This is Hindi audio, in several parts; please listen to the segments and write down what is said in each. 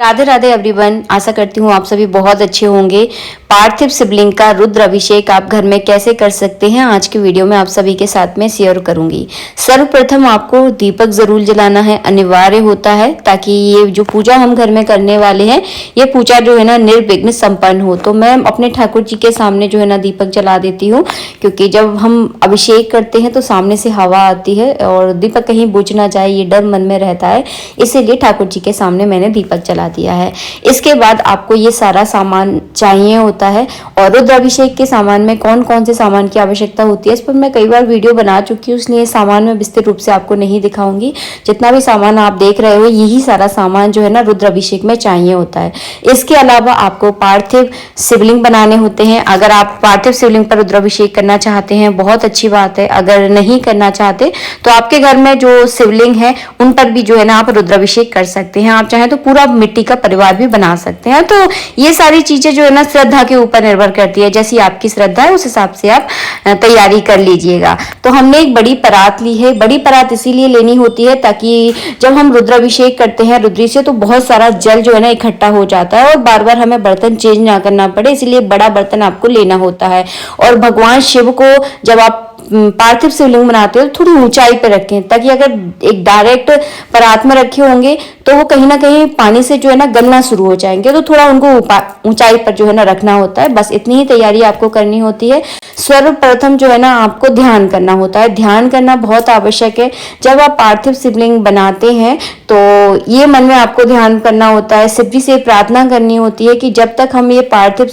राधे राधे एवरीवन। आशा करती हूँ आप सभी बहुत अच्छे होंगे। पार्थिव शिवलिंग का रुद्र अभिषेक आप घर में कैसे कर सकते हैं, आज की वीडियो में आप सभी के साथ में शेयर करूंगी। सर्वप्रथम आपको दीपक जरूर जलाना है, अनिवार्य होता है, ताकि ये जो पूजा हम घर में करने वाले हैं ये पूजा जो है ना निर्विघ्न संपन्न हो। तो मैं अपने ठाकुर जी के सामने जो है ना दीपक जला देती हूँ, क्योंकि जब हम अभिषेक करते हैं तो सामने से हवा आती है और दीपक कहीं बुझ ना जाए, ये डर मन में रहता है। इसीलिए ठाकुर जी के सामने मैंने दीपक जला दिया है। इसके बाद आपको ये सारा सामान चाहिए होता है। और रुद्राभिषेक के सामान में कौन कौन से सामान की आवश्यकता होती है इस पर मैं कई बार वीडियो बना चुकी हूँ, इसलिए सामान में विस्तृत रूप से आपको नहीं दिखाऊंगी। जितना भी सामान आप देख रहे हो यही सारा सामान जो है ना रुद्राभिषेक में चाहिए होता है। इसके अलावा आपको पार्थिव शिवलिंग बनाने होते हैं। अगर आप पार्थिव शिवलिंग पर रुद्राभिषेक करना चाहते हैं बहुत अच्छी बात है, अगर नहीं करना चाहते तो आपके घर में जो शिवलिंग है उन पर भी जो है ना आप रुद्राभिषेक कर सकते हैं। आप चाहें तो पूरा मिट्टी का परिवार भी बना सकते हैं। तो ये सारी चीजें जो है ना श्रद्धा के ऊपर निर्भर करती है, जैसी आपकी श्रद्धा है उस हिसाब से आप तैयारी कर लीजिएगा। तो हमने एक बड़ी परात ली है। बड़ी परात इसीलिए लेनी होती है ताकि जब हम रुद्राभिषेक करते हैं रुद्री से तो बहुत सारा जल जो है ना इकट्ठा हो जाता है और बार बार हमें बर्तन चेंज ना करना पड़े, इसलिए बड़ा बर्तन आपको लेना होता है। और भगवान शिव को जब आप पार्थिव शिवलिंग बनाते हो तो थोड़ी ऊंचाई पे रखें, ताकि अगर एक डायरेक्ट परात में रखे होंगे तो वो कहीं ना कहीं पानी से जो है ना गलना शुरू हो जाएंगे, तो थोड़ा उनको ऊंचाई पर जो है ना रखना होता है। बस इतनी ही तैयारी आपको करनी होती है। सर्वप्रथम जो है ना आपको ध्यान करना होता है। ध्यान करना बहुत आवश्यक है। जब आप पार्थिव शिवलिंग बनाते हैं तो ये मन में आपको ध्यान करना होता है, शिव जी से प्रार्थना करनी होती है कि जब तक हम ये पार्थिव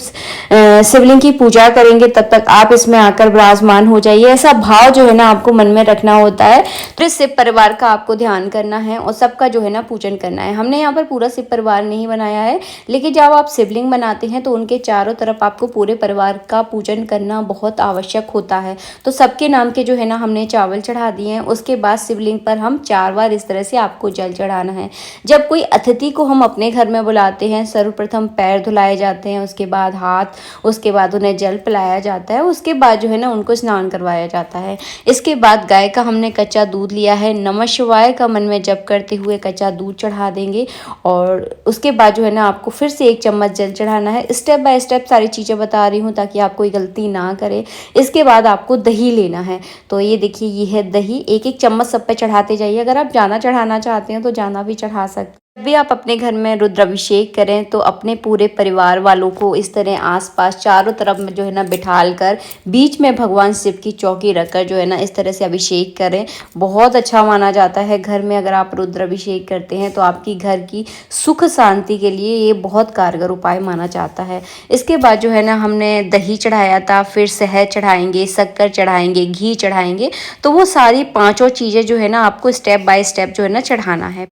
शिवलिंग की पूजा करेंगे तब तक आप इसमें आकर विराजमान हो जाइए। ऐसा भाव जो है ना आपको मन में रखना होता है। तो शिव परिवार का आपको ध्यान करना है और सबका जो है ना पूजन करना है। हमने यहाँ पर पूरा शिव परिवार नहीं बनाया है, लेकिन जब आप शिवलिंग बनाते हैं तो उनके चारों तरफ आपको पूरे परिवार का पूजन करना बहुत आवश्यक होता है। तो सबके नाम के जो है ना हमने चावल चढ़ा दिए हैं। उसके बाद शिवलिंग पर हम 4 बार इस तरह से आपको जल चढ़ाना है। जब कोई अतिथि को हम अपने घर में बुलाते हैं सर्वप्रथम पैर धुलाए जाते हैं, उसके बाद हाथ, उसके बाद उन्हें जल पिलाया जाता है, उसके बाद जो है ना उनको स्नान करवाया जाता है। इसके बाद गाय का हमने कच्चा दूध लिया है, नमः शिवाय का मन में जप करते हुए कच्चा दूध चढ़ा देंगे। और उसके बाद जो है ना आपको फिर से 1 चम्मच जल चढ़ाना है। स्टेप बाय स्टेप सारी चीज़ें बता रही हूँ ताकि आप कोई गलती ना करें। इसके बाद आपको दही लेना है। तो ये देखिए ये है दही, 1-1 चम्मच सब पे चढ़ाते जाइए। अगर आप ज़्यादा चढ़ाना चाहते हैं तो ज़्यादा भी चढ़ा सकते हैं। जब भी आप अपने घर में रुद्राभिषेक करें तो अपने पूरे परिवार वालों को इस तरह आसपास चारों तरफ में जो है ना बिठाल कर बीच में भगवान शिव की चौकी रखकर जो है ना इस तरह से अभिषेक करें। बहुत अच्छा माना जाता है घर में अगर आप रुद्राभिषेक करते हैं तो आपकी घर की सुख शांति के लिए ये बहुत कारगर उपाय माना जाता है। इसके बाद जो है ना हमने दही चढ़ाया था, फिर शहद चढ़ाएंगे, शक्कर चढ़ाएंगे, घी चढ़ाएंगे। तो वो सारी 5 चीज़ें जो है ना आपको स्टेप बाय स्टेप जो है ना चढ़ाना है।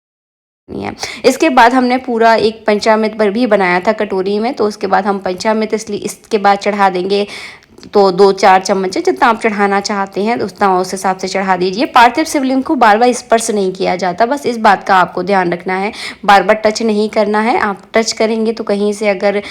इसके बाद हमने पूरा एक पंचामृत पर भी बनाया था कटोरी में, तो उसके बाद हम पंचामृत इसलिए इसके बाद चढ़ा देंगे। तो 2-4 चम्मच जितना आप चढ़ाना चाहते हैं उतना उस हिसाब से चढ़ा दीजिए। पार्थिव शिवलिंग को बार बार स्पर्श नहीं किया जाता, बस इस बात का आपको ध्यान रखना है, बार बार टच नहीं करना है। आप टच करेंगे तो कहीं से अगर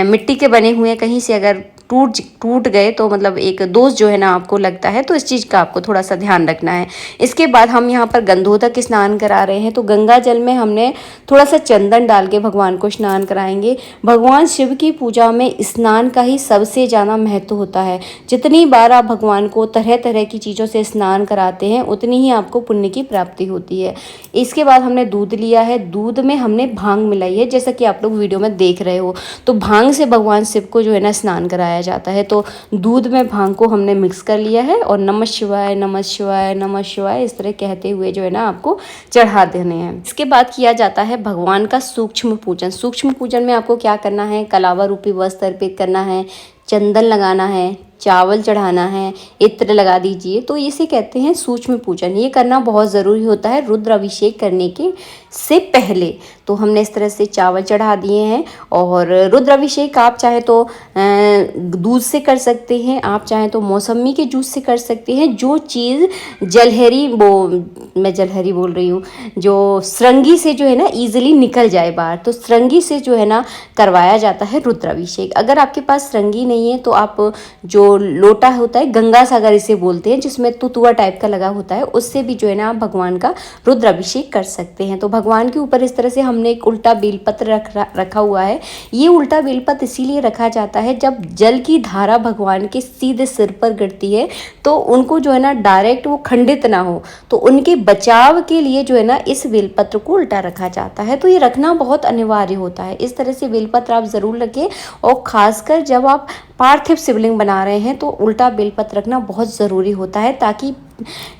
मिट्टी के बने हुए कहीं से अगर टूट गए तो मतलब एक दोष जो है ना आपको लगता है, तो इस चीज़ का आपको थोड़ा सा ध्यान रखना है। इसके बाद हम यहाँ पर गंधोदक स्नान करा रहे हैं, तो गंगा जल में हमने थोड़ा सा चंदन डाल के भगवान को स्नान कराएंगे। भगवान शिव की पूजा में स्नान का ही सबसे ज़्यादा महत्व होता है। जितनी बार आप भगवान को तरह तरह की चीज़ों से स्नान कराते हैं उतनी ही आपको पुण्य की प्राप्ति होती है। इसके बाद हमने दूध लिया है, दूध में हमने भांग मिलाई है, जैसा कि आप लोग वीडियो में देख रहे हो। तो भांग से भगवान शिव को जो है ना स्नान कराया जाता है। तो दूध में भांग को हमने मिक्स कर लिया है और नमः शिवाय नमः शिवाय नमः शिवाय इस तरह कहते हुए जो है ना आपको चढ़ा देने हैं। इसके बाद किया जाता है भगवान का सूक्ष्म पूजन। सूक्ष्म पूजन में आपको क्या करना है, कलावा रूपी वस्त्र अर्पित करना है, चंदन लगाना है, चावल चढ़ाना है, इत्र लगा दीजिए। तो इसे कहते हैं सूक्ष्म पूजन। ये करना बहुत ज़रूरी होता है रुद्र अभिषेक करने के से पहले। तो हमने इस तरह से चावल चढ़ा दिए हैं। और रुद्र अभिषेक आप चाहे तो दूध से कर सकते हैं, आप चाहे तो मौसमी के जूस से कर सकते हैं। जो चीज़ जलहरी मैं जलहरी बोल रही हूँ, जो श्रृंगी से जो है ना ईजिली निकल जाए बाहर, तो श्रृंगी से जो है ना करवाया जाता है रुद्र अभिषेक। अगर आपके पास श्रृंगी नहीं है तो आप जो जो लोटा होता है, गंगा सागर इसे बोलते हैं, जिसमें तुतुआ टाइप का लगा होता है, उससे भी जो है ना आप भगवान का रुद्राभिषेक कर सकते हैं। तो भगवान के ऊपर इस तरह से हमने एक उल्टा बेलपत्र रखा हुआ है। ये उल्टा बेलपत्र इसीलिए रखा जाता है, जब जल की धारा भगवान के सीधे सिर पर गिरती है तो उनको जो है ना डायरेक्ट वो खंडित ना हो, तो उनके बचाव के लिए जो है ना इस बेलपत्र को उल्टा रखा जाता है। तो ये रखना बहुत अनिवार्य होता है। इस तरह से बेलपत्र आप ज़रूर रखें, और ख़ासकर जब आप पार्थिव शिवलिंग बना रहे हैं तो उल्टा बेलपत्र रखना बहुत ज़रूरी होता है, ताकि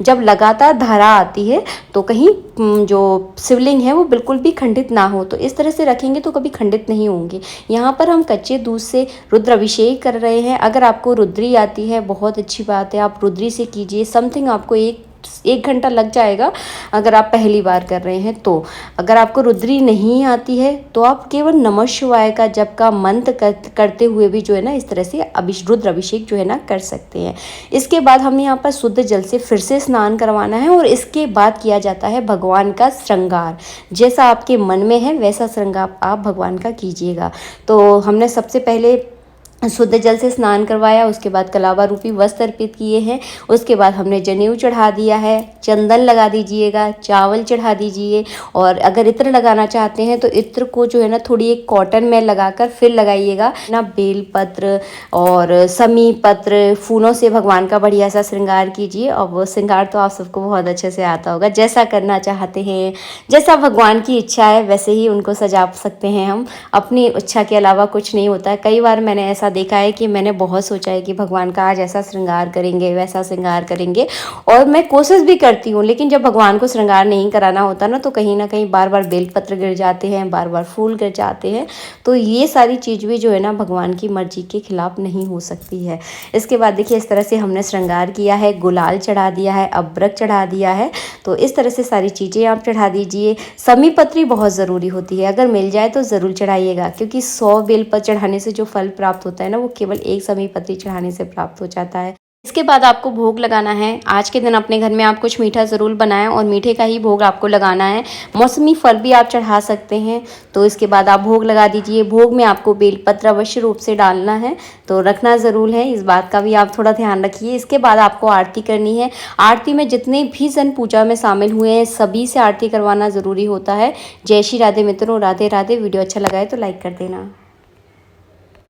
जब लगातार धारा आती है तो कहीं जो शिवलिंग है वो बिल्कुल भी खंडित ना हो। तो इस तरह से रखेंगे तो कभी खंडित नहीं होंगे। यहाँ पर हम कच्चे दूध से रुद्राभिषेक कर रहे हैं। अगर आपको रुद्री आती है बहुत अच्छी बात है, आप रुद्री से कीजिए। समथिंग आपको एक घंटा लग जाएगा अगर आप पहली बार कर रहे हैं तो। अगर आपको रुद्री नहीं आती है तो आप केवल नमः शिवाय का जप का मंत्र करते हुए भी जो है ना इस तरह से रुद्र अभिषेक जो है ना कर सकते हैं। इसके बाद हमें यहाँ पर शुद्ध जल से फिर से स्नान करवाना है, और इसके बाद किया जाता है भगवान का श्रृंगार। जैसा आपके मन में है वैसा श्रृंगार आप भगवान का कीजिएगा। तो हमने सबसे पहले शुद्ध जल से स्नान करवाया, उसके बाद कलावा रूपी वस्त्र अर्पित किए हैं, उसके बाद हमने जनेऊ चढ़ा दिया है, चंदन लगा दीजिएगा, चावल चढ़ा दीजिए, और अगर इत्र लगाना चाहते हैं तो इत्र को जो है ना थोड़ी एक कॉटन में लगाकर फिर लगाइएगा ना। बेलपत्र और समी पत्र फूलों से भगवान का बढ़िया सा श्रृंगार कीजिए। और वो श्रृंगार तो आप सबको बहुत अच्छे से आता होगा, जैसा करना चाहते हैं, जैसा भगवान की इच्छा है वैसे ही उनको सजा सकते हैं हम। अपनी इच्छा के अलावा कुछ नहीं होता है। कई बार मैंने ऐसा देखा है कि मैंने बहुत सोचा है कि भगवान का आज ऐसा श्रृंगार करेंगे, वैसा श्रृंगार करेंगे, और मैं कोशिश भी करती हूँ, लेकिन जब भगवान को श्रृंगार नहीं कराना होता ना तो कहीं ना कहीं बार बार बेलपत्र गिर जाते हैं, बार बार फूल गिर जाते हैं। तो ये सारी चीज़ भी जो है ना भगवान की मर्जी के खिलाफ नहीं हो सकती है। इसके बाद देखिए इस तरह से हमने श्रृंगार किया है, गुलाल चढ़ा दिया है, अब्रक चढ़ा दिया है। तो इस तरह से सारी चीज़ें आप चढ़ा दीजिए। समी पत्री बहुत ज़रूरी होती है, अगर मिल जाए तो ज़रूर चढ़ाइएगा, क्योंकि 100 बेलपत्र चढ़ाने से जो फल प्राप्त होता है ना वो केवल एक समी पत्री चढ़ाने से प्राप्त हो जाता है। इसके बाद आपको भोग लगाना है। आज के दिन अपने घर में आप कुछ मीठा ज़रूर बनाएं, और मीठे का ही भोग आपको लगाना है। मौसमी फल भी आप चढ़ा सकते हैं। तो इसके बाद आप भोग लगा दीजिए। भोग में आपको बेलपत्र अवश्य रूप से डालना है, तो रखना ज़रूर है, इस बात का भी आप थोड़ा ध्यान रखिए। इसके बाद आपको आरती करनी है। आरती में जितने भी जन पूजा में शामिल हुए हैं सभी से आरती करवाना ज़रूरी होता है। जय श्री राधे मित्रों, राधे राधे। वीडियो अच्छा लगा है तो लाइक कर देना।